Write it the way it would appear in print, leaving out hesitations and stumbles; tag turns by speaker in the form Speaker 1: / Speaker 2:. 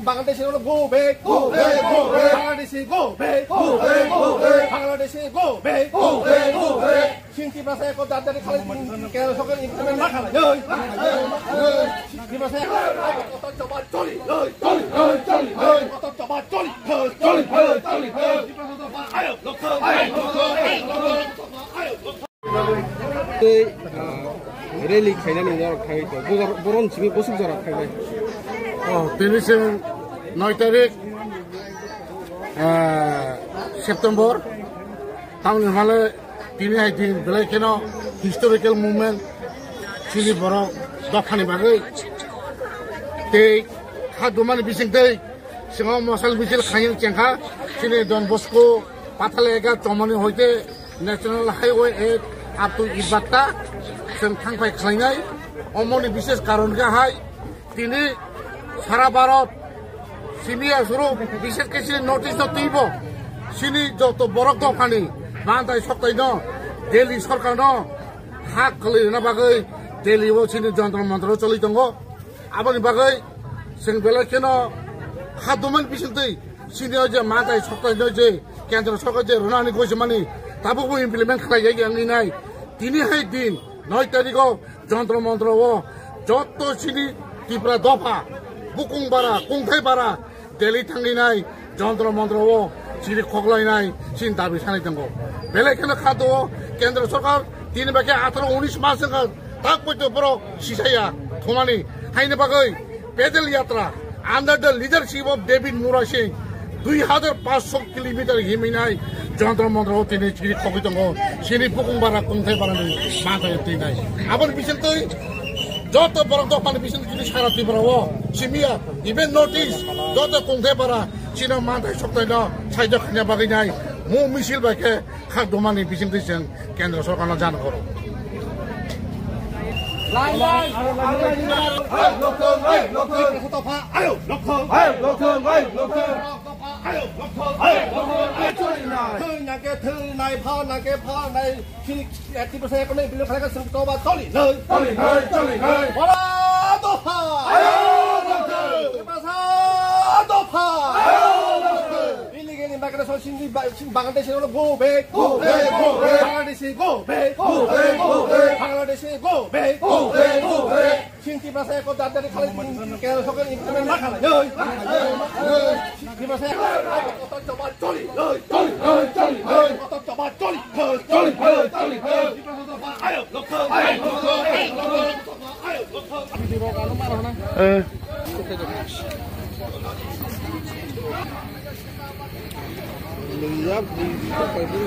Speaker 1: বাংলাদেশে go back, go back, go back, বাংলাদেশে go back, go back, go back, বাংলাদেশে go back, go back, go back, সিনটি ভাষায় কো দাদারে খালি কেন সকল ইনস্ট্রুমেন্ট না খালা সিনটি ভাষায় কত জবাব চলি চলি চলি কত জবাব চলি চলি চলি আয়ো লক্ষ
Speaker 2: रेली खायनानै थाङै बर'न सिबि बसुक जरा थांबाय
Speaker 1: दिनैसिम 9 तारिख सेप्टेम्बर तामिलनाडु दिनैहाय दिन बेलायखेन हिस्टरिकेल मुभमेन्ट सिनि बर' दफानि बागै दै खादुमानि बिसिं दै सिङाव मसाल मिছিল खायन चेंखा सिनि डन बस्को पाथालेगा चमनि हयते national highway 8 up to Ibatta जों थांबाय खालायनाय अमनि बिशेष कारण गाहाय दिनै सारा भारत सिनिया सुरु बिशेष केसि नोटिस नतीब सिनि जत बरक दखानि मानताय सप्तायनो दिल्ली सरकार हा खालायना बागै दिल्लीआव सिनि जन्त्र मन्त्र चलि दङ आबानि बागै जों बेलायखेन हादुमान बिसिंतै सिनिया जे मानताय सप्तायनो जे केन्द्र सरकार जे रुनानि गयसमानि दाबो इमप्लिमेन्ट खालायजाय गैयानै दिनैहाय दिन 9 तारिखआव जन्त्र मन्त्रआव जत सिनि तिप्रा दफा बुकुं बारा कुंथाय बारा दिल्ली थांनाय जन्त्र मन्त्रआव सिनि खगलायनाय सिन दाबि सानाय दङ बेलेखेन खादो केन्द्र सरकार दिन बाके 18-19 मास ताक पयतो बर सिसाया थमानि हायनो बागै पेडेल यात्रा under the leadership of David मुरा सिंह 2500 किलोमिटार हिमिनाय जन्त्र मन्त्रआव दिनै सिनि खगै दङ सिनि बुकुं बारा कुंथाय बारानि माथाय दिनै आबाद बिसोरखै जत बरक दफानि बिसोर दिनै सारा तिब्राव सिमिया इभेन नोटिस जत कुंथाय बारा सिना माथाय सप्तायनो साइड खाना बागैनाय मु मिছিল बाके खादुमानि बिसोरखै जों केन्द्र सरकारनो जानो हरो লাই লাই লক্ষ লক্ষ দফা আয়ো লক্ষ লক্ষ লক্ষ 아유, 나게 틀나이 파나게 파나이 신이 액티브서 했거든 빌려 가다가 승도바 떨리 와라 도파 아유 도파 도파 아유 일리게니 마그라서 신이 바ংলাদেশে go back go back go back বাংলাদেশে go back go back go back বাংলাদেশে go back go back go back 신티 ভাষায় কো দাদারে খালি কেন সকল ইনস্ট্রুমেন্ট না খালা 신티 ভাষায় কত জবাব চলি চলি কত জবাব চলি চলি আয়ো লক্ষ আয়ো লক্ষ ভিডিও গানো মারো না lihat di apa itu